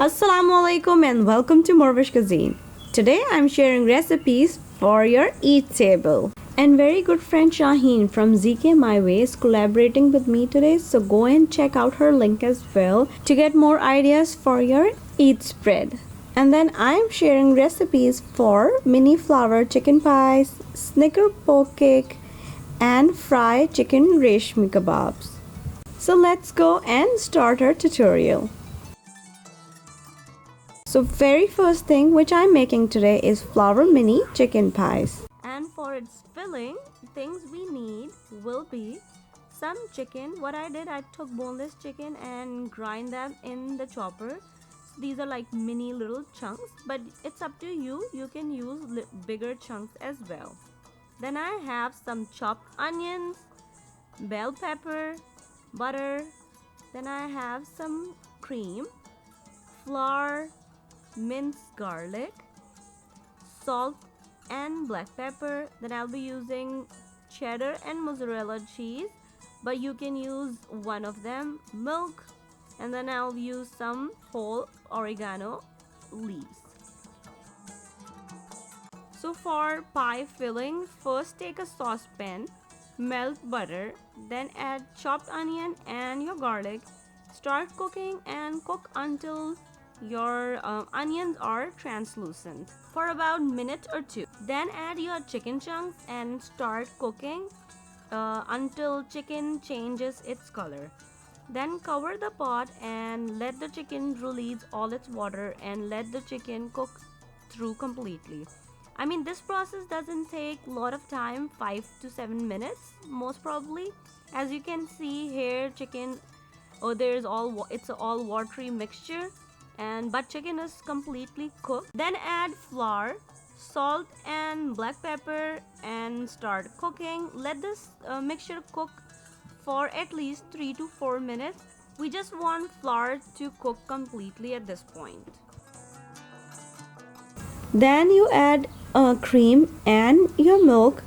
Assalamu alaikum and welcome to Morvish Cuisine. Today I'm sharing recipes for your Eid table. And very good friend Shahin from ZKMyway is collaborating with me today, so go and check out her link as well to get more ideas for your Eid spread. And then I'm sharing recipes for mini flour chicken pies, snicker pork cake, and fried chicken reshmi kababs. So let's go and start our tutorial. So very first thing which I'm making today is flour mini chicken pies. And for its filling, things we need will be some chicken. What I did, I took boneless chicken and grind them in the chopper. These are like mini little chunks, but it's up to you. You can use bigger chunks as well. Then I have some chopped onions, bell pepper, butter. Then I have some cream, flour, minced garlic, salt and black pepper. Then I'll be using cheddar and mozzarella cheese, but you can use one of them, milk, and then I'll use some whole oregano leaves. So for pie filling, first take a saucepan, melt butter, then add chopped onion and your garlic. Start cooking and cook until your onions are translucent for about minute or two. Then add your chicken chunks and start cooking until chicken changes its color. Then cover the pot and let the chicken release all its water and let the chicken cook through completely. I mean, this process doesn't take a lot of time, 5 to 7 minutes most probably. As you can see here, chicken, it's all watery mixture, but chicken is completely cooked. Then add flour, salt and black pepper and start cooking. Let this mixture cook for at least 3 to 4 minutes. We just want flour to cook completely at this point. Then you add cream and your milk.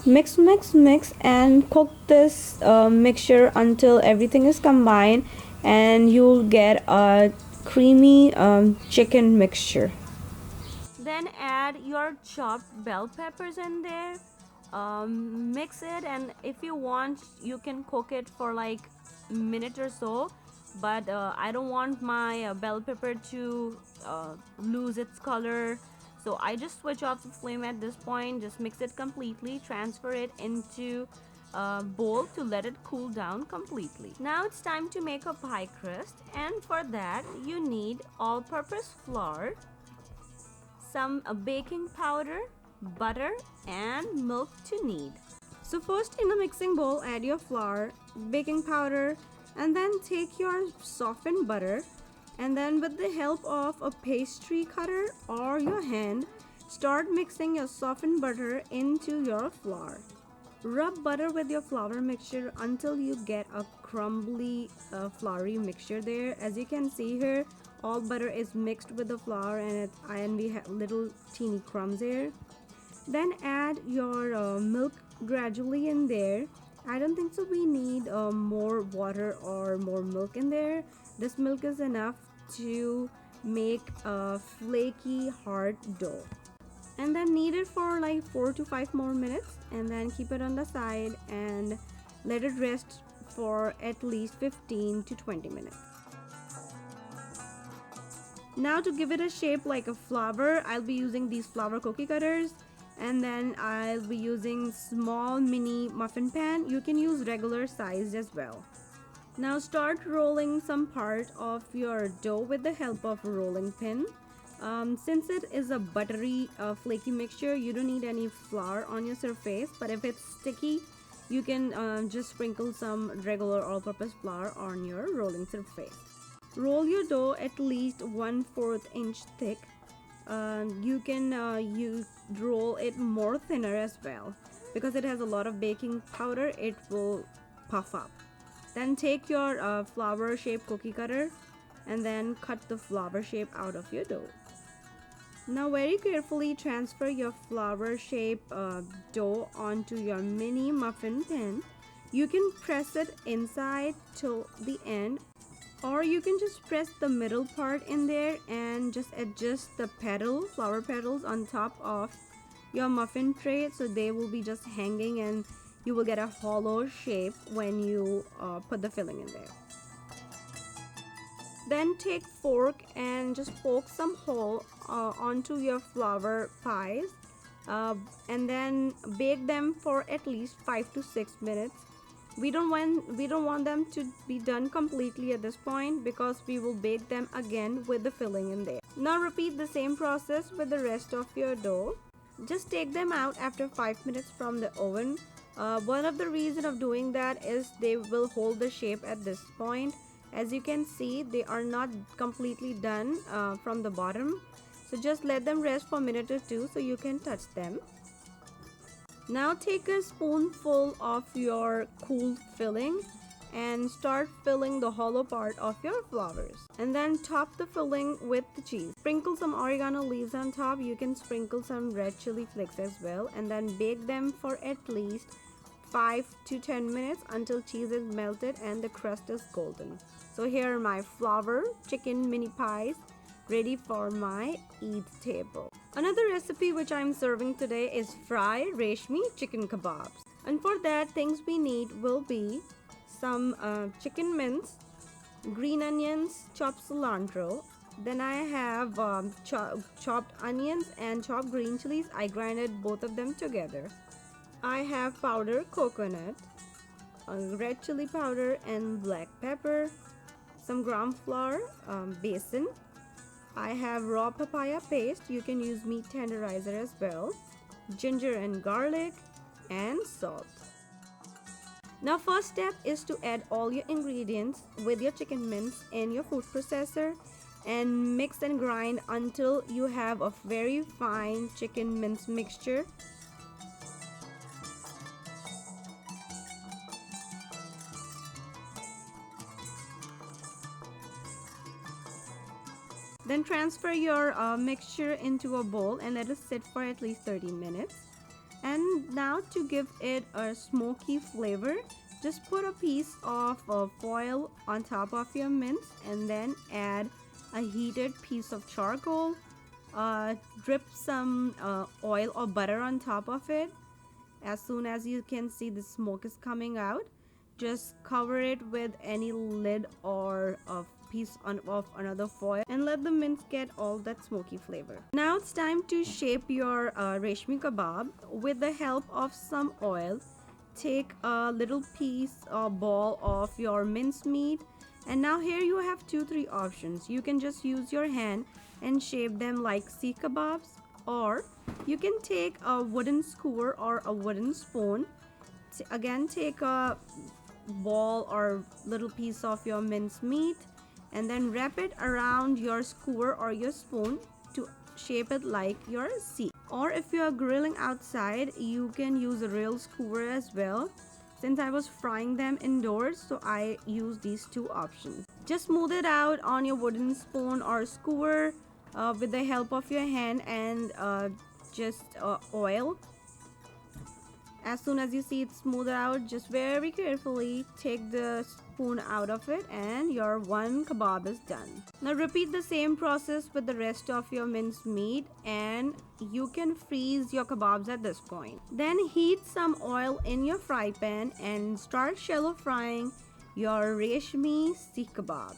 Mix and cook this mixture until everything is combined and you'll get a creamy chicken mixture. Then add your chopped bell peppers in there. Mix it, and if you want you can cook it for like a minute or so, but I don't want my bell pepper to lose its color, so I just switch off the flame at this point. Just mix it completely, transfer it into a bowl to let it cool down completely. Now it's time to make a pie crust, and for that you need all-purpose flour, some baking powder, butter and milk to knead. So first in a mixing bowl add your flour, baking powder, and then take your softened butter, and then with the help of a pastry cutter or your hand, start mixing your softened butter into your flour. Rub butter with your flour mixture until you get a crumbly floury mixture there. As you can see here, all butter is mixed with the flour and we have little teeny crumbs here. Then add your milk gradually in there. I don't think so we need more water or more milk in there. This milk is enough to make a flaky hard dough. And then knead it for like 4 to 5 more minutes, and then keep it on the side and let it rest for at least 15 to 20 minutes. Now to give it a shape like a flower, I'll be using these flower cookie cutters, and then I'll be using small mini muffin pan. You can use regular size as well. Now start rolling some part of your dough with the help of a rolling pin. Since it is a buttery flaky mixture, you don't need any flour on your surface, but if it's sticky you can just sprinkle some regular all-purpose flour on your rolling surface. Roll your dough at least 1/4 inch thick. You can roll it more thinner as well, because it has a lot of baking powder, it will puff up. Then take your flower shaped cookie cutter and then cut the flower shape out of your dough. Now very carefully transfer your flower shaped dough onto your mini muffin pan. You can press it inside till the end Or you can just press the middle part in there and just adjust the flower petals on top of your muffin tray, so they will be just hanging and you will get a hollow shape when you put the filling in there. Then take fork and just poke some hole onto your flower pies, and then bake them for at least 5 to 6 minutes. We don't want them to be done completely at this point because we will bake them again with the filling in there. Now repeat the same process with the rest of your dough. Just take them out after 5 minutes from the oven. One of the reasons of doing that is they will hold the shape at this point. As you can see, they are not completely done from the bottom. So just let them rest for a minute or two so you can touch them. Now take a spoonful of your cooled filling and start filling the hollow part of your flowers. And then top the filling with the cheese. Sprinkle some oregano leaves on top. You can sprinkle some red chili flakes as well. And then bake them for at least 5 to 10 minutes until cheese is melted and the crust is golden. So here are my flower chicken mini pies ready for my Eid table. Another recipe which I'm serving today is Fry Reshmi chicken kababs. And for that, things we need will be some chicken mince, green onions, chopped cilantro. Then I have chopped onions and chopped green chilies. I grinded both of them together. I have powdered coconut, red chili powder and black pepper, some gram flour, basin. I have raw papaya paste. You can use meat tenderizer as well, ginger and garlic, and salt. Now first step is to add all your ingredients with your chicken mince in your food processor and mix and grind until you have a very fine chicken mince mixture. Then transfer your mixture into a bowl and let it sit for at least 30 minutes. And now to give it a smoky flavor, just put a piece of foil on top of your mince and then add a heated piece of charcoal. Drip some oil or butter on top of it. As soon as you can see the smoke is coming out, just cover it with any lid or a piece of another foil and let the mince get all that smoky flavor. Now it's time to shape your reshmi kebab. With the help of some oil, take a little piece or ball of your minced meat, and now here you have 2-3 options. You can just use your hand and shape them like seekh kebabs, or you can take a wooden skewer or a wooden spoon. Again, take a ball or little piece of your minced meat and then wrap it around your skewer or your spoon to shape it like your seekh. Or if you are grilling outside, you can use a real skewer as well. Since I was frying them indoors, so I use these 2 options. Just smooth it out on your wooden spoon or skewer with the help of your hand and just oil. As soon as you see it smooth out, just very carefully take the spoon out of it and your one kebab is done. Now repeat the same process with the rest of your minced meat and you can freeze your kebabs at this point. Then heat some oil in your fry pan and start shallow frying your reshmi seekh kebabs.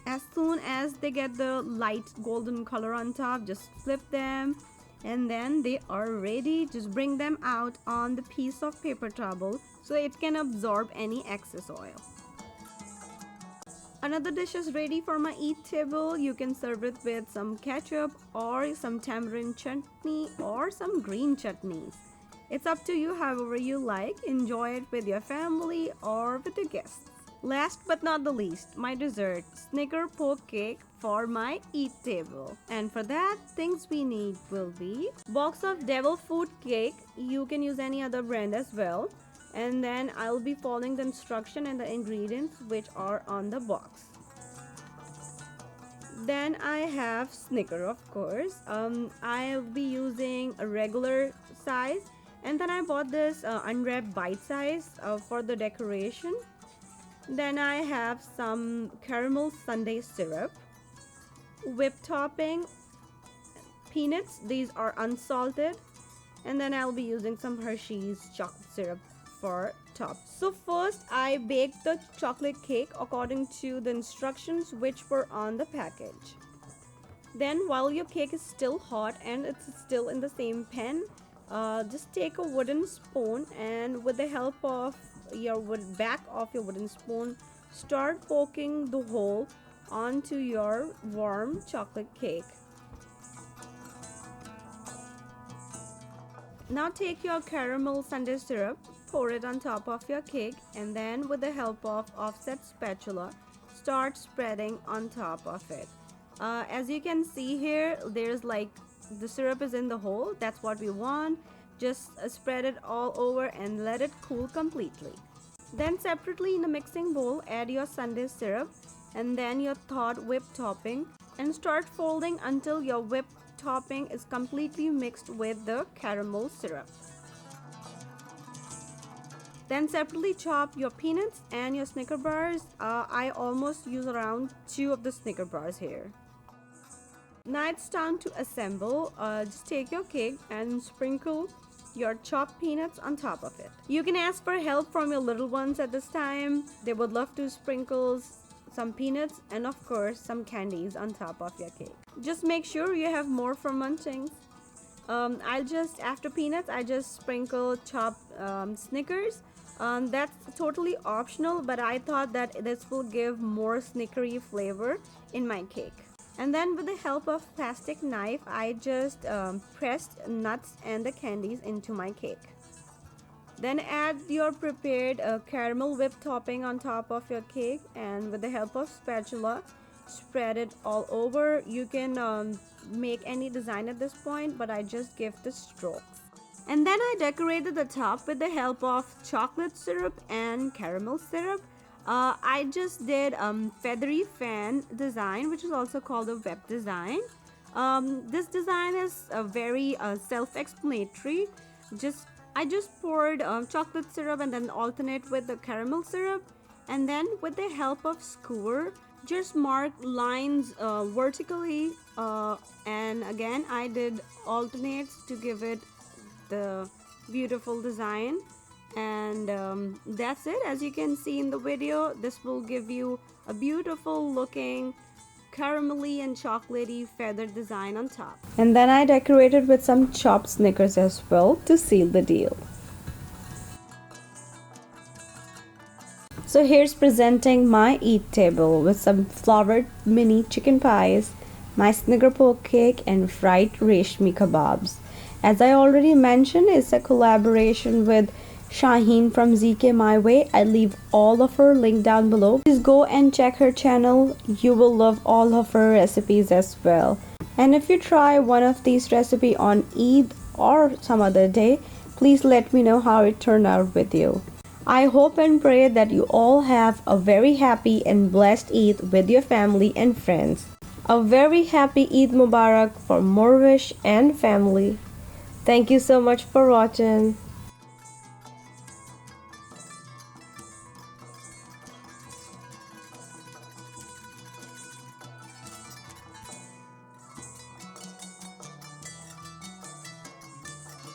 As soon as they get the light golden color on top, just flip them. And then they are ready. Just bring them out on the piece of paper towel so it can absorb any excess oil. Another dish is ready for my Eid table. You can serve it with some ketchup or some tamarind chutney or some green chutneys. It's up to you however you like. Enjoy it with your family or with your guests. Last but not the least, my dessert, Snicker poke cake for my Eid table. And for that, things we need will be box of devil food cake. You can use any other brand as well. And then I'll be following the instruction and the ingredients which are on the box. Then I have Snicker, of course. I'll be using a regular size. And then I bought this unwrapped bite size for the decoration. Then I have some caramel sundae syrup, whipped topping, peanuts, these are unsalted, and then I'll be using some Hershey's chocolate syrup for top. So first I baked the chocolate cake according to the instructions which were on the package. Then while your cake is still hot and it's still in the same pan, just take a wooden spoon and with the help of your back of your wooden spoon, start poking the hole onto your warm chocolate cake. Now take your caramel sundae syrup, pour it on top of your cake, and then with the help of offset spatula, start spreading on top of it. As you can see here, there's like the syrup is in the hole. That's what we want. Just spread it all over and let it cool completely. Then separately in a mixing bowl, add your sundae syrup and then your thawed whipped topping and start folding until your whipped topping is completely mixed with the caramel syrup. Then separately chop your peanuts and your Snicker bars. I almost use around 2 of the Snicker bars here. Now it's time to assemble. Just take your cake and sprinkle your chopped peanuts on top of it. You can ask for help from your little ones at this time. They would love to sprinkle some peanuts and of course some candies on top of your cake. Just make sure you have more for munching. After peanuts, I just sprinkle chopped Snickers. That's totally optional, but I thought that this will give more snickery flavor in my cake. And then with the help of plastic knife, I just pressed nuts and the candies into my cake. Then add your prepared caramel whipped topping on top of your cake, and with the help of spatula, spread it all over. You can make any design at this point, but I just give the strokes. And then I decorated the top with the help of chocolate syrup and caramel syrup. I just did feathery fan design, which is also called a web design. This design is very self-explanatory. I just poured chocolate syrup and then alternate with the caramel syrup, and then with the help of skewer, just mark lines vertically, and again I did alternates to give it the beautiful design. And that's it. As you can see in the video, this will give you a beautiful looking caramelly and chocolatey feather design on top. And then I decorated with some chopped Snickers as well to seal the deal. So here's presenting my Eid table with some flowered mini chicken pies, my Snicker poke cake, and fried Reshmi kababs. As I already mentioned, it's a collaboration with Shahin from ZKMyway. I leave all of her link down below. Please go and check her channel. You will love all of her recipes as well. And if you try one of these recipes on Eid or some other day, please let me know how it turned out with you. I hope and pray that you all have a very happy and blessed Eid with your family and friends. A very happy Eid Mubarak for Morvish and family. Thank you so much for watching.